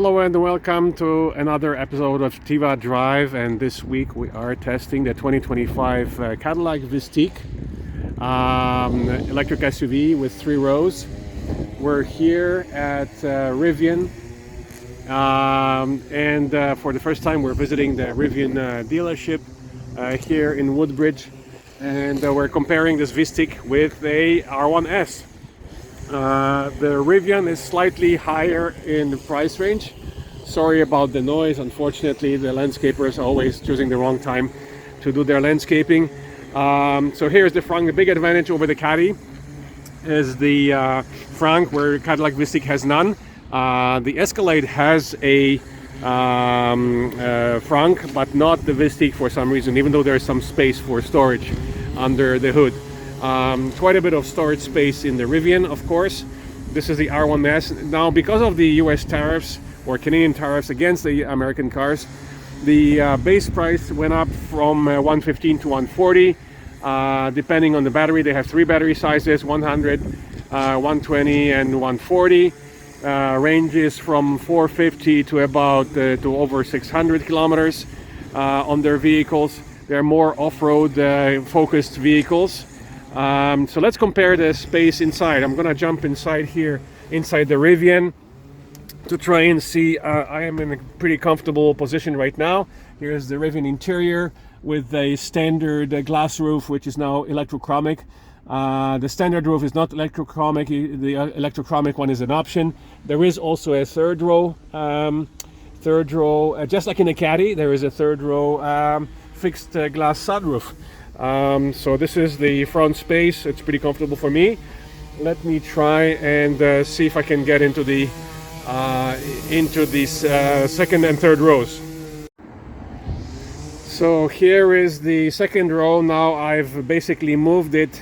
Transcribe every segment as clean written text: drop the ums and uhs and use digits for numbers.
Hello and welcome to another episode of Tiva Drive, and this week we are testing the 2025 Cadillac Vistiq electric SUV with 3 rows. We're here at Rivian and for the first time we're visiting the Rivian dealership here in Woodbridge, and we're comparing this Vistiq with a R1S. The Rivian is slightly higher in the price range. Sorry about the noise. Unfortunately, the landscapers are always choosing the wrong time to do their landscaping. So here's the front. The big advantage over the Caddy is the front, where Cadillac Vistiq has none. The Escalade has a frunk, but not the Vistiq for some reason, even though there's some space for storage under the hood. Quite a bit of storage space in the Rivian, of course. This is the R1S. Now, because of the US tariffs or Canadian tariffs against the American cars, the base price went up from 115 to 140, depending on the battery. They have 3 battery sizes: 100, 120, and 140. Ranges from 450 to about to over 600 kilometers on their vehicles. They're more off-road focused vehicles. So let's compare the space inside. I'm gonna jump inside here, inside the Rivian, to try and see. I am in a pretty comfortable position right now. Here's the Rivian interior with a standard glass roof, which is now electrochromic. The standard roof is not electrochromic. The electrochromic one is an option. There is also a third row, just like in the Caddy. There is a third row fixed glass sunroof. So this is the front space. It's pretty comfortable for me. Let me try and see if I can get into these second and third rows. So here is the second row. Now I've basically moved it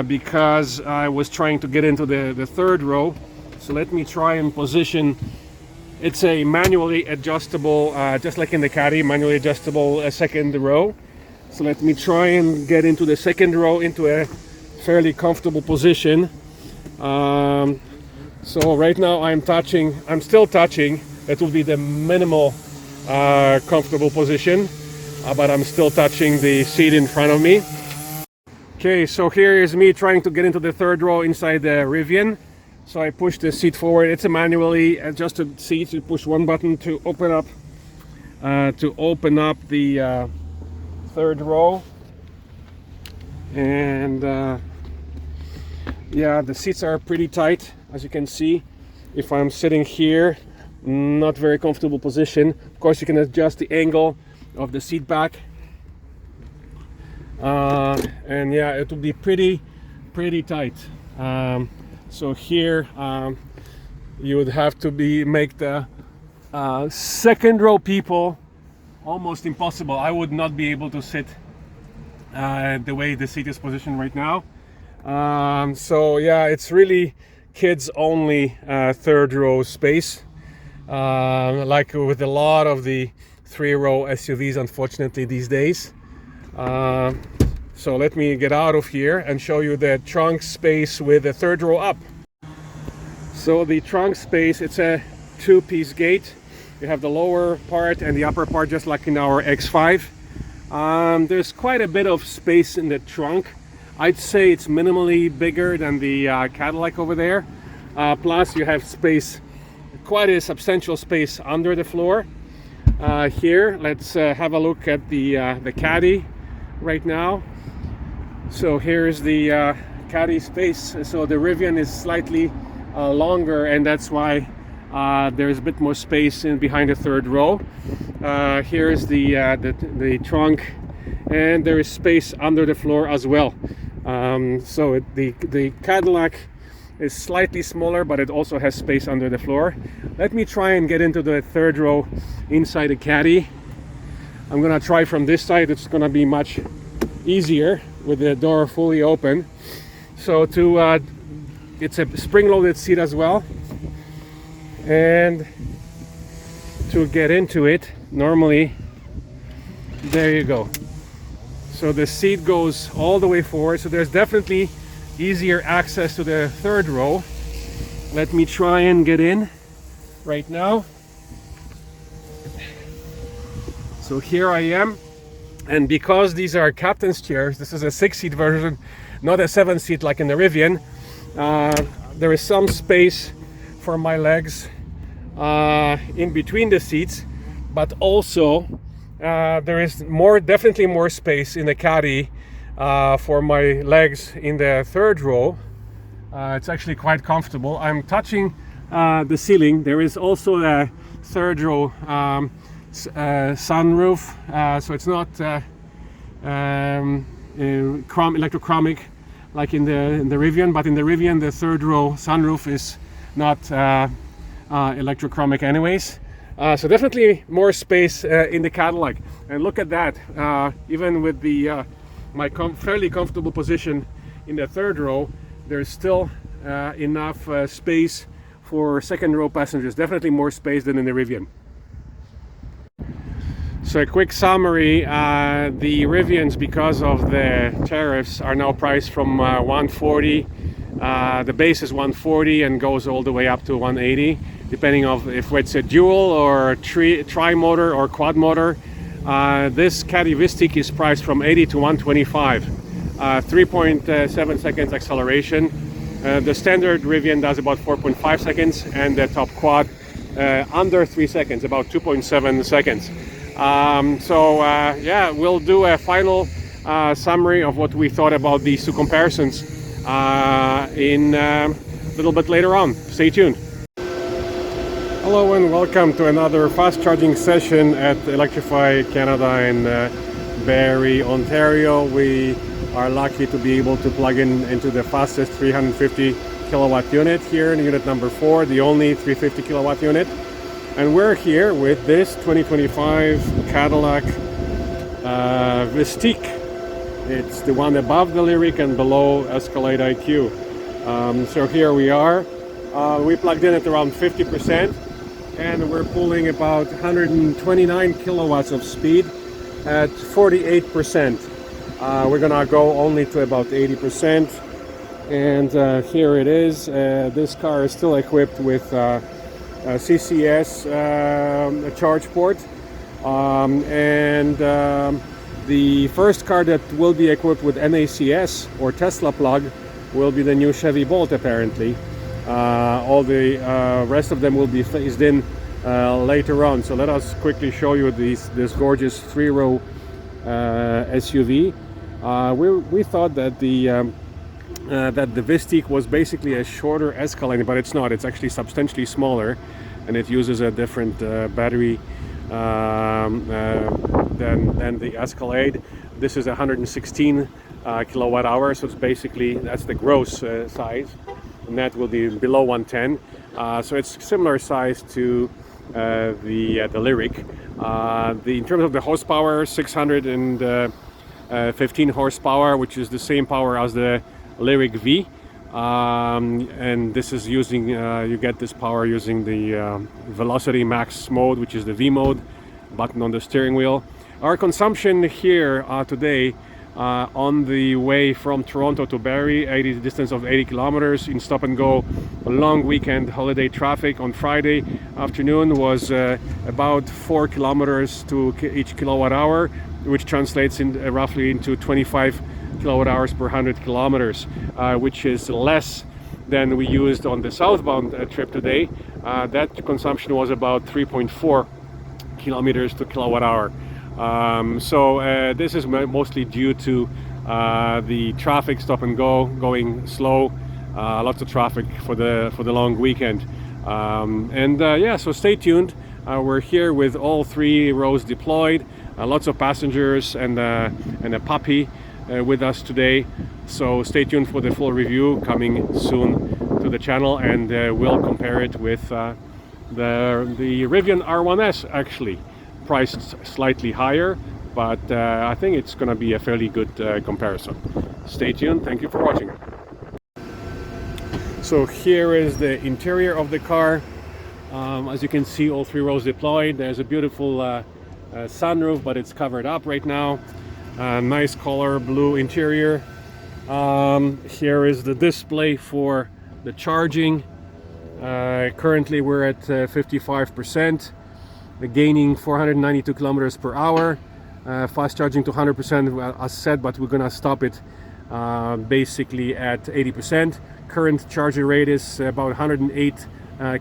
because I was trying to get into the third row. So let me try and position. It's a manually adjustable, just like in the Caddy, manually adjustable second row. So let me try and get into the second row, into a fairly comfortable position. So right now I'm still touching. That will be the minimal comfortable position, but I'm still touching the seat in front of me. Okay, so here is me trying to get into the third row inside the Rivian. So I push the seat forward. It's a manually adjusted seat. You push one button to open up the third row, and yeah, the seats are pretty tight, as you can see. If I'm sitting here, not very comfortable position. Of course, you can adjust the angle of the seat back, and yeah, it will be pretty tight. So here you would have to make the second row people almost impossible. I would not be able to sit the way the seat is positioned right now. So yeah, it's really kids only third row space, like with a lot of the 3-row SUVs, unfortunately, these days. So let me get out of here and show you the trunk space with the third row up. So the trunk space, it's a 2-piece gate. You have the lower part and the upper part, just like in our X5. There's quite a bit of space in the trunk. I'd say it's minimally bigger than the Cadillac over there. Plus you have space, quite a substantial space under the floor. Here, let's have a look at the Caddy right now. So here's the Caddy space. So the Rivian is slightly longer, and that's why there's a bit more space in behind the third row. Here's the trunk, and there is space under the floor as well. So the Cadillac is slightly smaller, but it also has space under the floor. Let me try and get into the third row inside the Caddy. I'm gonna try from this side. It's gonna be much easier with the door fully open. So it's a spring-loaded seat as well. And to get into it, normally, there you go. So the seat goes all the way forward. So there's definitely easier access to the third row. Let me try and get in right now. So here I am, and because these are captain's chairs, this is a 6-seat version, not a 7-seat like in the Rivian. There is some space for my legs in between the seats, but also there is definitely more space in the Caddy for my legs in the third row. It's actually quite comfortable. I'm touching the ceiling. There is also a third row sunroof, so it's not electrochromic like in the Rivian, but in the Rivian the third row sunroof is not electrochromic anyways. So definitely more space in the Cadillac. And look at that, even with the my fairly comfortable position in the third row, there's still enough space for second row passengers. Definitely more space than in the Rivian. So a quick summary, the Rivians, because of the tariffs, are now priced from 140. The base is 140 and goes all the way up to 180, depending on if it's a dual or tri-motor or quad motor. This Caddy Vistiq is priced from 80 to 125, 3.7 seconds acceleration. The standard Rivian does about 4.5 seconds, and the top quad under 3 seconds, about 2.7 seconds. Yeah, we'll do a final summary of what we thought about these two comparisons in a little bit later on. Stay tuned. Hello and welcome to another fast charging session at Electrify Canada in Barrie, Ontario. We are lucky to be able to plug into the fastest 350 kilowatt unit here in unit number 4, the only 350 kilowatt unit. And we're here with this 2025 Cadillac Vistiq. It's the one above the Lyriq and below Escalade IQ. So here we are. We plugged in at around 50%, and we're pulling about 129 kilowatts of speed at 48%. We're gonna go only to about 80%. And here it is. This car is still equipped with CCS charge port, and the first car that will be equipped with NACS or Tesla plug will be the new Chevy Bolt, apparently. All the rest of them will be phased in later on. So let us quickly show you this gorgeous 3-row SUV. We thought that the Vistiq was basically a shorter Escalade, but it's not. It's actually substantially smaller, and it uses a different battery than the Escalade. This is 116 kilowatt hours, so it's basically, that's the gross size, and that will be below 110. So it's similar size to the Lyriq. In terms of the horsepower, 615 horsepower, which is the same power as the Lyriq V, and this is using you get this power using the Velocity Max mode, which is the V mode button on the steering wheel. Our consumption here today on the way from Toronto to Barrie, a distance of 80 kilometers in stop and go long weekend holiday traffic on Friday afternoon, was about 4 kilometers to each kilowatt hour, which translates in roughly into 25 kilowatt hours per 100 kilometers, which is less than we used on the southbound trip today. That consumption was about 3.4 kilometers to kilowatt hour. This is mostly due to the traffic stop and go going slow, lots of traffic for the long weekend. Yeah, so stay tuned. We're here with all 3 rows deployed, lots of passengers and a puppy with us today. So stay tuned for the full review coming soon to the channel, and we'll compare it with the Rivian R1S, actually priced slightly higher, but I think it's gonna be a fairly good comparison. Stay tuned. Thank you for watching. So here is the interior of the car. As you can see, all 3 rows deployed. There's a beautiful sunroof, but it's covered up right now. Nice color blue interior. Here is the display for the charging. Currently we're at 55%. gaining 492 kilometers per hour. Fast charging to 100% as said, but we're gonna stop it basically at 80%. Current charging rate is about 108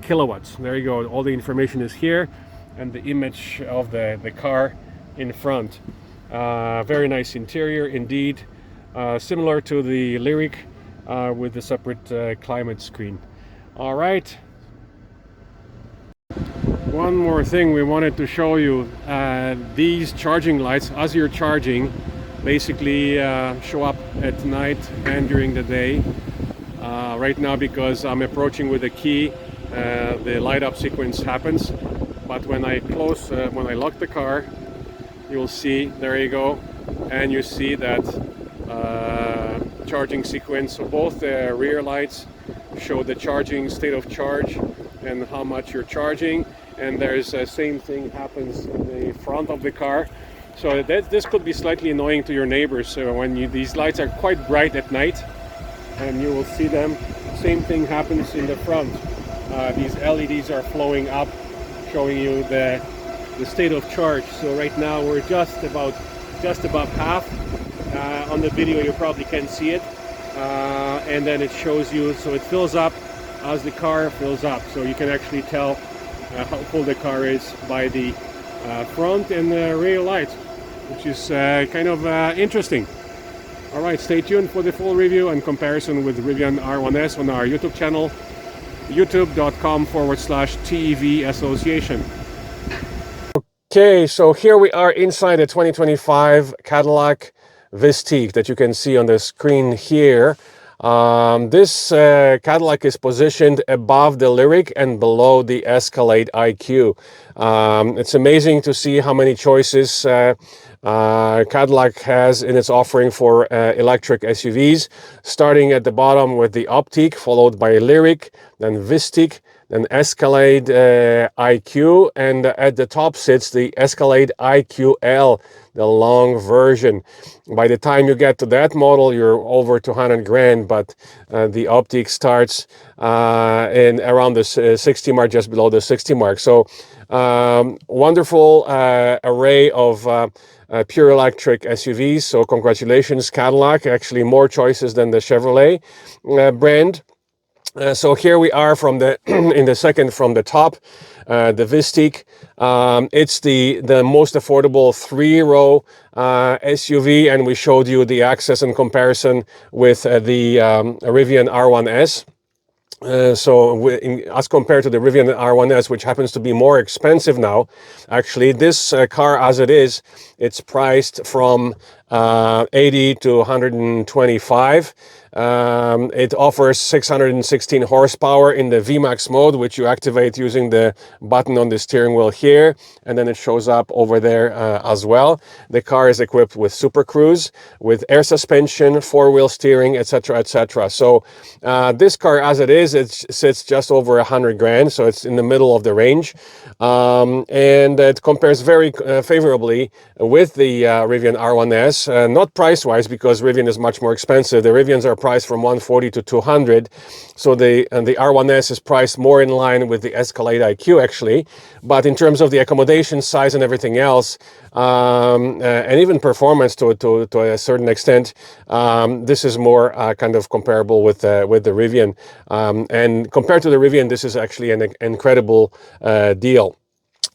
kilowatts. There you go. All the information is here, and the image of the car in front. Very nice interior indeed. Similar to the Lyriq with the separate climate screen. All right. One more thing we wanted to show you. These charging lights, as you're charging, basically show up at night and during the day. Right now, because I'm approaching with a key, the light up sequence happens. But when I lock the car, you'll see, there you go, and you see that charging sequence. So both the rear lights show the charging state of charge and how much you're charging, and there's the same thing happens in the front of the car. So this could be slightly annoying to your neighbors. So when these lights are quite bright at night, and you will see them, same thing happens in the front. These LEDs are flowing up, showing you the state of charge. So right now we're just above half. On the video you probably can see it, and then it shows you, so it fills up as the car fills up. So you can actually tell how full the car is by the front and the rear lights, which is kind of interesting. All right, stay tuned for the full review and comparison with Rivian R1S on our YouTube channel, youtube.com/TEV Association. Okay, so here we are inside the 2025 Cadillac Vistiq that you can see on the screen here. This Cadillac is positioned above the Lyriq and below the Escalade IQ. It's amazing to see how many choices Cadillac has in its offering for electric SUVs, starting at the bottom with the Optiq, followed by Lyriq, then Vistiq, then Escalade IQ, and at the top sits the Escalade IQL, the long version. By the time you get to that model, you're over 200 grand, but the Optiq starts in around the 60 mark, just below the 60 mark. So wonderful array of pure electric SUVs. So congratulations, Cadillac. Actually more choices than the Chevrolet brand. So here we are from the in the second from the top, the Vistiq. It's the most affordable 3-row SUV, and we showed you the access and comparison with the Rivian R1S. As compared to the Rivian R1S, which happens to be more expensive now, actually this car as it is, it's priced from 80 to 125. It offers 616 horsepower in the VMAX mode, which you activate using the button on the steering wheel here, and then it shows up over there as well. The car is equipped with Super Cruise, with air suspension, 4-wheel steering, etc., etc. So this car as it is, it sits just over 100 grand, so it's in the middle of the range, and it compares very favorably with the Rivian R1S, not price-wise, because Rivian is much more expensive. The Rivians are priced from 140 to 200, so the R1S is priced more in line with the Escalade IQ actually. But in terms of the accommodation size and everything else, and even performance to a certain extent, this is more kind of comparable with the Rivian. And compared to the Rivian, this is actually an incredible deal.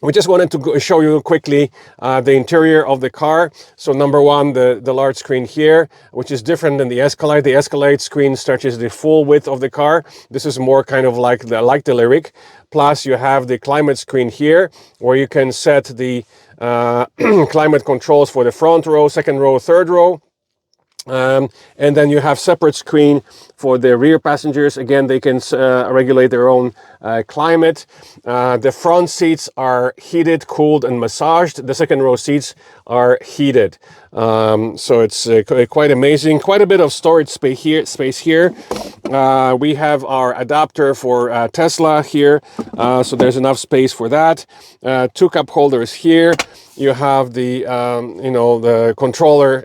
We just wanted to show you quickly the interior of the car. So number one, the large screen here, which is different than the Escalade. The Escalade screen stretches the full width of the car. This is more kind of like the Lyriq. Plus you have the climate screen here, where you can set the climate controls for the front row, second row, third row. And then you have separate screen for the rear passengers. Again, they can regulate their own climate. The front seats are heated, cooled, and massaged. The second row seats are heated. So it's quite amazing. Quite a bit of storage space here. We have our adapter for Tesla here, so there's enough space for that. 2 cup holders here. You have the the controller,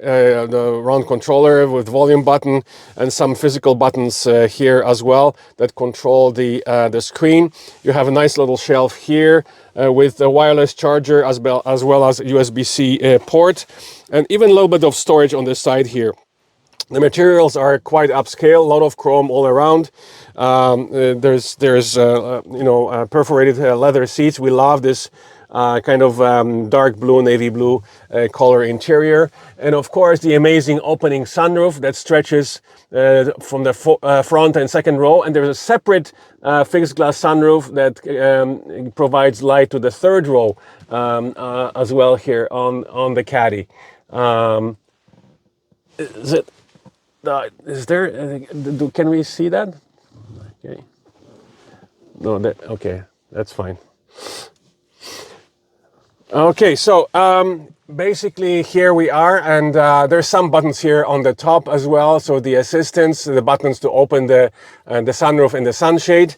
the round controller with volume button, and some physical buttons here as well that control the screen. You have a nice little shelf here with a wireless charger as well as USB-C port, and even a little bit of storage on this side here. The materials are quite upscale, a lot of chrome all around. There's perforated leather seats. We love this kind of dark blue, navy blue color interior. And of course, the amazing opening sunroof that stretches from the front and second row. And there's a separate fixed glass sunroof that provides light to the third row as well here on the Caddy. Is there? Can we see that? Okay. No. Okay. That's fine. Okay. So basically, here we are, and there's some buttons here on the top as well. So the assistants, the buttons to open the sunroof and the sunshade.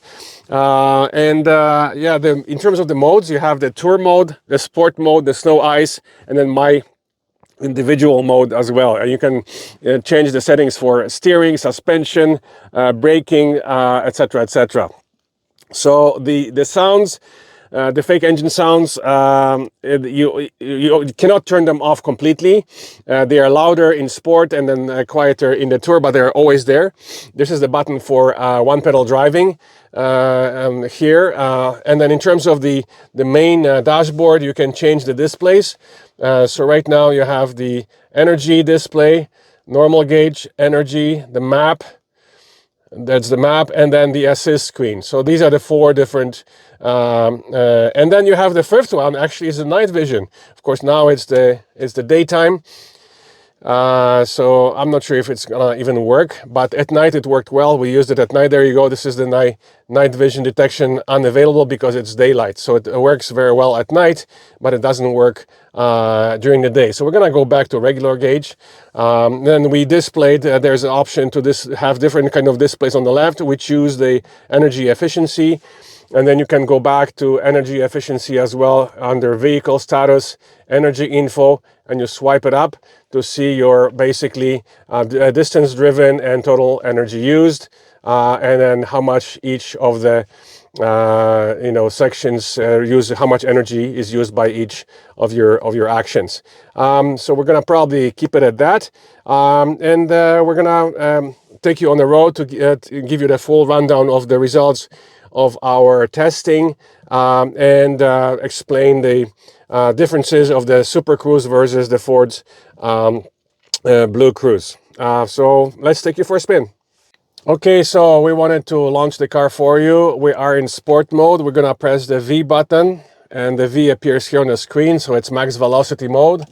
In terms of the modes, you have the tour mode, the sport mode, the snow ice, and then my individual mode as well. And you can change the settings for steering, suspension, braking, etc., etc. So the sounds, the fake engine sounds, you cannot turn them off completely. They are louder in sport and then quieter in the tour, but they're always there. This is the button for one pedal driving here. And then in terms of the main dashboard, you can change the displays. So right now you have the energy display, normal gauge, energy, the map. That's the map, and then the assist screen. So these are the 4 different, and then you have the 5th one. Actually, is the night vision. Of course, now it's the daytime. So I'm not sure if it's gonna even work, but at night it worked well. We used it at night. There you go. This is the night vision detection unavailable because it's daylight. So it works very well at night, but it doesn't work during the day. So we're gonna go back to regular gauge. Then we displayed, there's an option to have different kind of displays on the left. We choose the energy efficiency. And then you can go back to energy efficiency as well under vehicle status, energy info, and you swipe it up to see your basically distance driven and total energy used, and then how much each of the sections how much energy is used by each of your actions. So we're gonna probably keep it at that, and we're gonna take you on the road to give you the full rundown of the results of our testing, and explain the differences of the Super Cruise versus the Ford's Blue Cruise. So let's take you for a spin. Okay, so we wanted to launch the car for you. We are in sport mode. We're gonna press the V button, and the V appears here on the screen, so it's max velocity mode.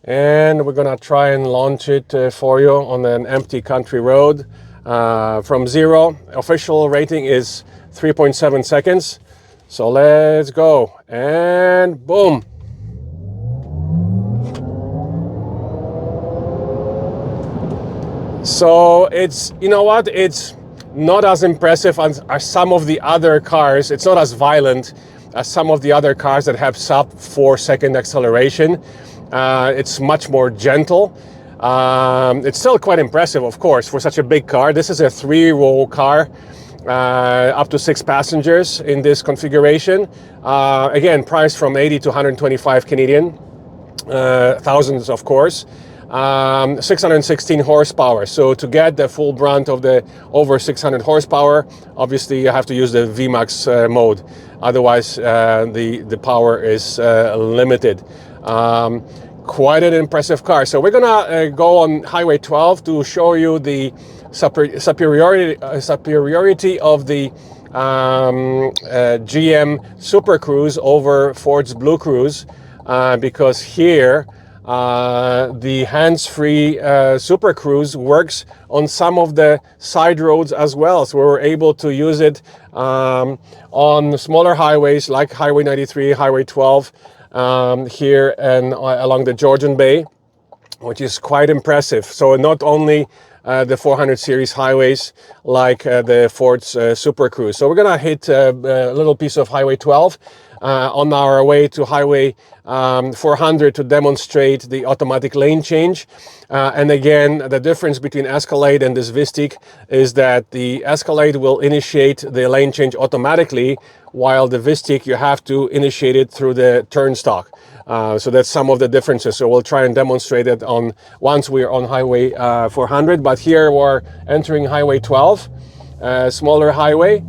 And we're gonna try and launch it for you on an empty country road from 0. Official rating is 3.7 seconds. So let's go, and boom. So it's, it's not as impressive as some of the other cars. It's not as violent as some of the other cars that have sub 4-second acceleration. It's much more gentle. It's still quite impressive, of course, for such a big car. This is a 3-row car, up to 6 passengers in this configuration. Again, priced from 80 to 125 Canadian, thousands, of course. 616 horsepower. So to get the full brunt of the over 600 horsepower, obviously you have to use the VMAX mode. Otherwise, the power is limited. Quite an impressive car. So we're gonna go on Highway 12 to show you the superiority of the GM Super Cruise over Ford's Blue Cruise, because here the hands-free Super Cruise works on some of the side roads as well. So we're able to use it on smaller highways like Highway 93, Highway 12 here and along the Georgian Bay, which is quite impressive. So not only the 400 series highways like the Ford's Super Cruise. So we're gonna hit a little piece of Highway 12 on our way to Highway 400 to demonstrate the automatic lane change. And again, the difference between Escalade and this Vistiq is that the Escalade will initiate the lane change automatically, while the Vistiq you have to initiate it through the turnstile. So that's some of the differences. So we'll try and demonstrate it on once we're on Highway 400. But here we're entering Highway 12, smaller highway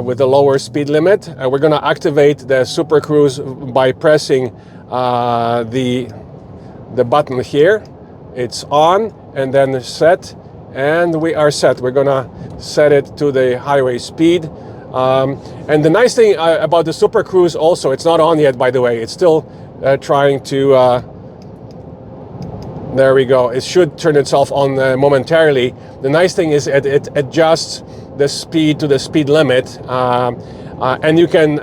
with a lower speed limit. We're going to activate the Super Cruise by pressing the button here. It's on and then set, and we are set. We're going to set it to the highway speed. And the nice thing about the Super Cruise also, it's not on yet, by the way. It's still trying to, there we go. It should turn itself on momentarily. The nice thing is it adjusts the speed to the speed limit. And you can,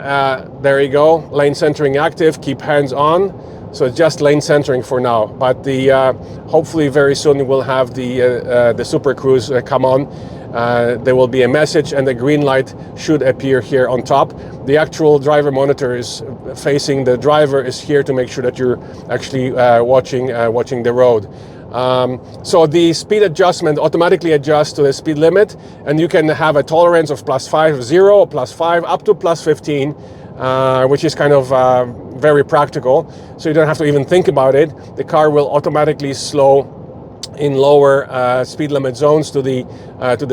there you go, lane centering active, keep hands on. So it's just lane centering for now. But hopefully very soon we'll have the Super Cruise come on. There will be a message and the green light should appear here on top. The actual driver monitor is facing the driver, is here to make sure that you're actually watching the road. So the speed adjustment automatically adjusts to the speed limit, and you can have a tolerance of +5, 0, +5, up to +15, which is kind of very practical. So you don't have to even think about it. The car will automatically slow in lower speed limit zones to the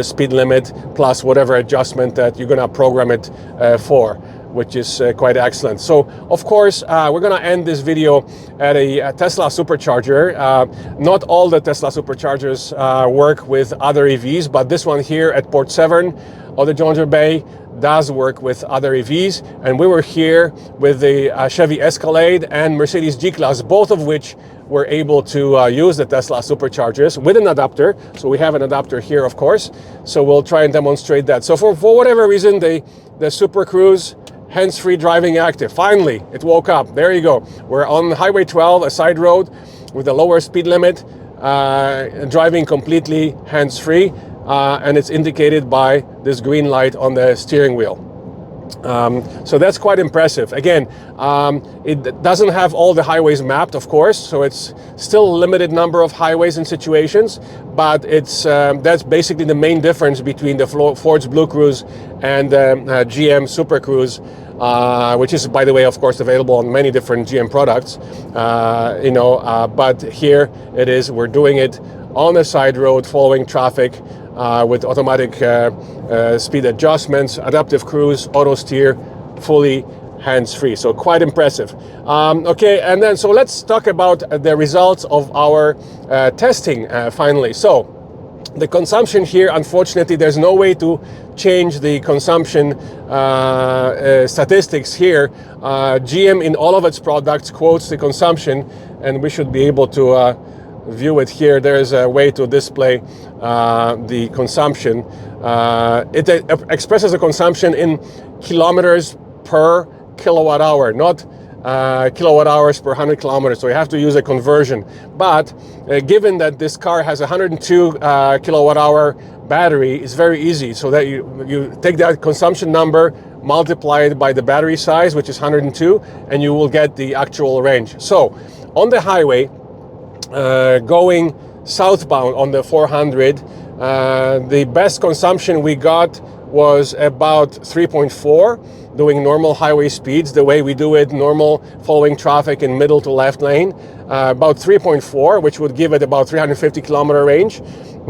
speed limit, plus whatever adjustment that you're gonna program it for, which is quite excellent. So of course we're gonna end this video at a Tesla supercharger. Not all the Tesla superchargers work with other EVs, but this one here at Port Severn or the John Deere Bay does work with other EVs, and we were here with the Chevy Escalade and Mercedes G-Class, both of which were able to use the Tesla superchargers with an adapter. So we have an adapter here, of course, so we'll try and demonstrate that. So for whatever reason, the Super Cruise hands-free driving active, finally it woke up. There you go. We're on Highway 12, a side road with a lower speed limit, driving completely hands-free, and it's indicated by this green light on the steering wheel. So that's quite impressive. Again, it doesn't have all the highways mapped, of course, so it's still a limited number of highways and situations, but it's that's basically the main difference between the Ford's Blue Cruise and the GM Super Cruise, which is, by the way, of course, available on many different GM products, but here it is. We're doing it on a side road, following traffic, with automatic speed adjustments, adaptive cruise, auto steer, fully hands-free. So quite impressive. Okay, and then so let's talk about the results of our testing finally. So the consumption here, unfortunately, there's no way to change the consumption statistics here. GM in all of its products quotes the consumption, and we should be able to view it here. There is a way to display the consumption. It expresses the consumption in kilometers per kilowatt hour, not kilowatt hours per 100 kilometers. So you have to use a conversion. But given that this car has a 102 kilowatt hour battery, it's very easy. So that you take that consumption number, multiply it by the battery size, which is 102, and you will get the actual range. So on the highway, going southbound on the 400, the best consumption we got was about 3.4, doing normal highway speeds, the way we do it, normal following traffic in middle to left lane, about 3.4, which would give it about 350 kilometer range.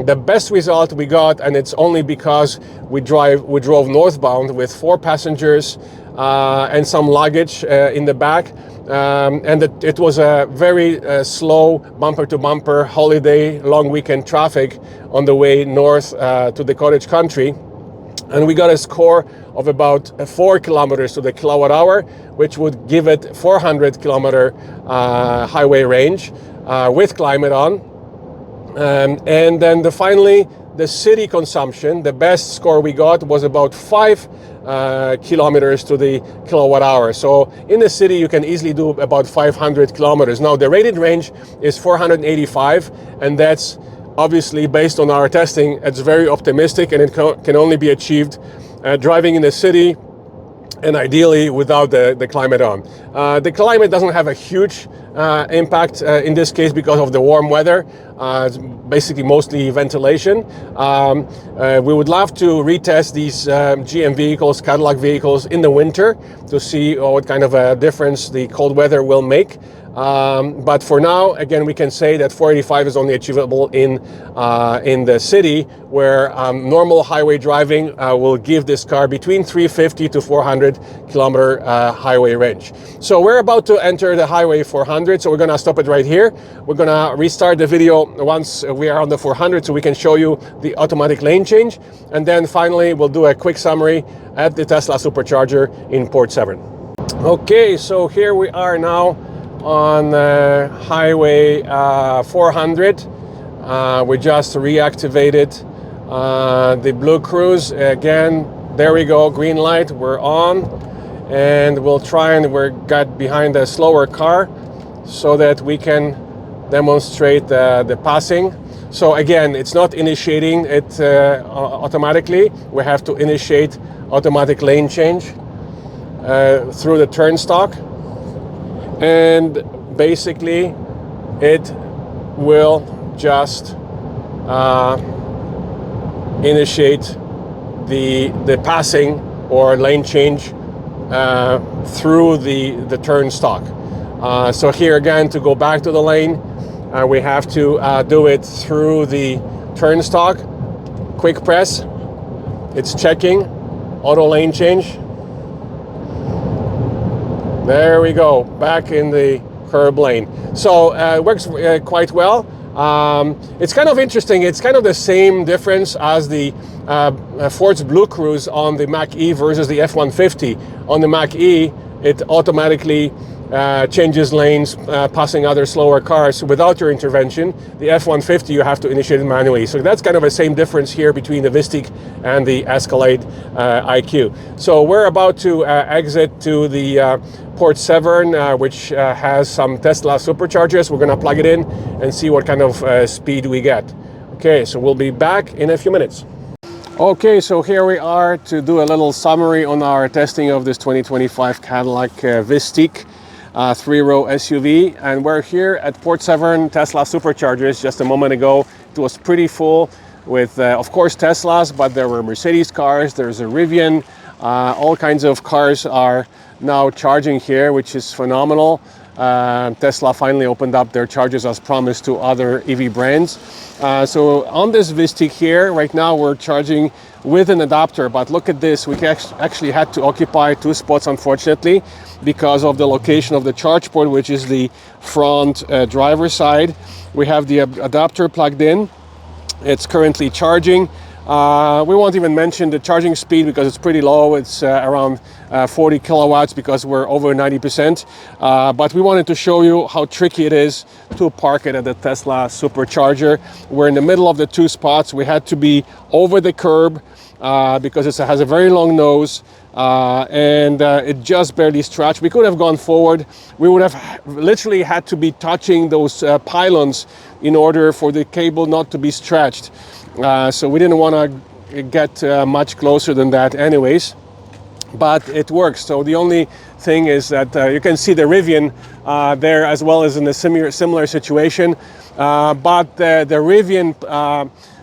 The best result we got, and it's only because we drove northbound with 4 passengers and some luggage in the back. And it was a very slow bumper-to-bumper holiday, long weekend traffic on the way north to the cottage country. And we got a score of about 4 kilometers to the kilowatt hour, which would give it 400 kilometer highway range with climate on. And then finally, the city consumption, the best score we got was about 5 kilometers to the kilowatt hour. So in the city, you can easily do about 500 kilometers. Now, the rated range is 485, and that's obviously, based on our testing, it's very optimistic, and it can only be achieved driving in the city, and ideally without the climate on. The climate doesn't have a huge impact in this case because of the warm weather. It's basically mostly ventilation. We would love to retest these GM vehicles, Cadillac vehicles in the winter to see what kind of a difference the cold weather will make. But for now, again, we can say that 485 is only achievable in the city, where normal highway driving will give this car between 350 to 400 kilometer highway range. So we're about to enter the highway 400, so we're gonna stop it right here. We're gonna restart the video once we are on the 400 so we can show you the automatic lane change. And then finally, we'll do a quick summary at the Tesla Supercharger in Port Severn. Okay, so here we are now on highway 400. We just reactivated the Blue Cruise again. There we go, green light, we're on, and we'll try and got behind a slower car so that we can demonstrate the passing. So again, it's not initiating it automatically. We have to initiate automatic lane change through the turnstile. And basically it will just initiate the passing or lane change through the turnstile. So here again, to go back to the lane, we have to do it through the turnstile. Quick press, it's checking, auto lane change. There we go, back in the curb lane. So it works quite well. It's kind of interesting. It's kind of the same difference as the Ford's Blue Cruise on the Mach-E versus the F-150. On the Mach-E, it automatically changes lanes, passing other slower cars without your intervention. The F-150, you have to initiate it manually. So that's kind of the same difference here between the Vistiq and the Escalade IQ. So we're about to exit to the Port Severn, which has some Tesla Superchargers. We're gonna plug it in and see what kind of speed we get. Okay, so we'll be back in a few minutes. Okay, so here we are to do a little summary on our testing of this 2025 Cadillac Vistiq. 3-row SUV, and we're here at Port Severn Tesla Superchargers. Just a moment ago, it was pretty full with, of course, Teslas, but there were Mercedes cars, there's a Rivian, all kinds of cars are now charging here, which is phenomenal. Tesla finally opened up their chargers as promised to other EV brands. So on this Vistiq here, right now we're charging with an adapter, but look at this, we actually had to occupy 2 spots, unfortunately, because of the location of the charge port, which is the front driver's side. We have the adapter plugged in. It's currently charging. We won't even mention the charging speed because it's pretty low. It's around 40 kilowatts because we're over 90%. But we wanted to show you how tricky it is to park it at the Tesla Supercharger. We're in the middle of the 2 spots. We had to be over the curb because it has a very long nose. And it just barely stretched. We could have gone forward. We would have literally had to be touching those pylons in order for the cable not to be stretched. So we didn't want to get much closer than that anyways, but it works. So the only thing is that you can see the Rivian there as well as in a similar situation, but the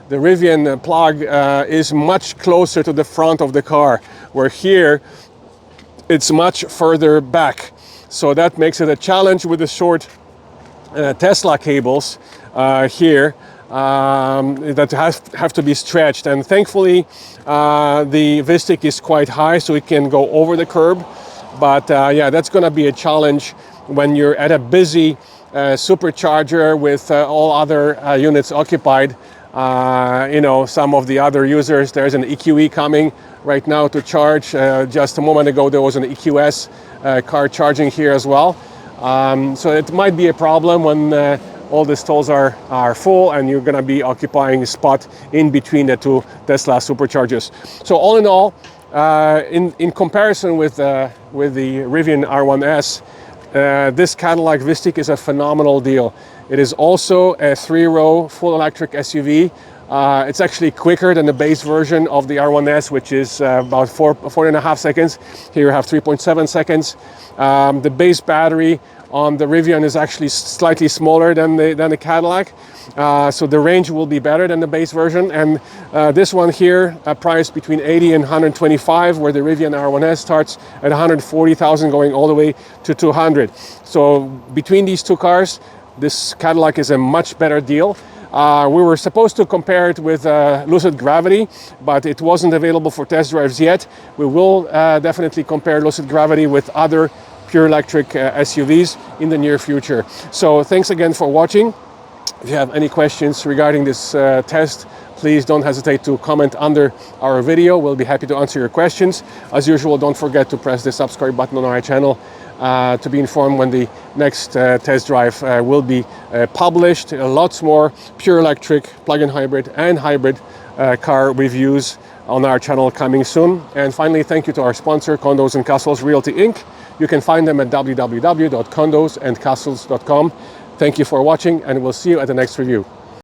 Rivian plug is much closer to the front of the car, where here it's much further back. So that makes it a challenge with the short Tesla cables here that have to be stretched. And thankfully the Vistiq is quite high, so it can go over the curb. But yeah, that's going to be a challenge when you're at a busy supercharger with all other units occupied. You know, some of the other users, there's an EQE coming right now to charge. Just a moment ago there was an EQS car charging here as well. So it might be a problem when all the stalls are full and you're going to be occupying a spot in between the 2 Tesla Superchargers. So all in all, in comparison with the Rivian R1S, this Cadillac Vistiq is a phenomenal deal. It is also a 3-row full electric SUV. It's actually quicker than the base version of the R1S, which is about 4.5 seconds. Here you have 3.7 seconds. The base battery on the Rivian is actually slightly smaller than the Cadillac, so the range will be better than the base version. And this one here, priced between 80 and 125, where the Rivian R1S starts at 140,000, going all the way to 200. So between these two cars, this Cadillac is a much better deal. We were supposed to compare it with Lucid Gravity, but it wasn't available for test drives yet. We will definitely compare Lucid Gravity with other pure electric SUVs in the near future. So thanks again for watching. If you have any questions regarding this test, please don't hesitate to comment under our video. We'll be happy to answer your questions. As usual, don't forget to press the subscribe button on our channel to be informed when the next test drive will be published. Lots more pure electric, plug-in hybrid and hybrid car reviews on our channel coming soon. And finally, thank you to our sponsor, Condos and Castles Realty Inc. You can find them at www.condosandcastles.com. Thank you for watching, and we'll see you at the next review.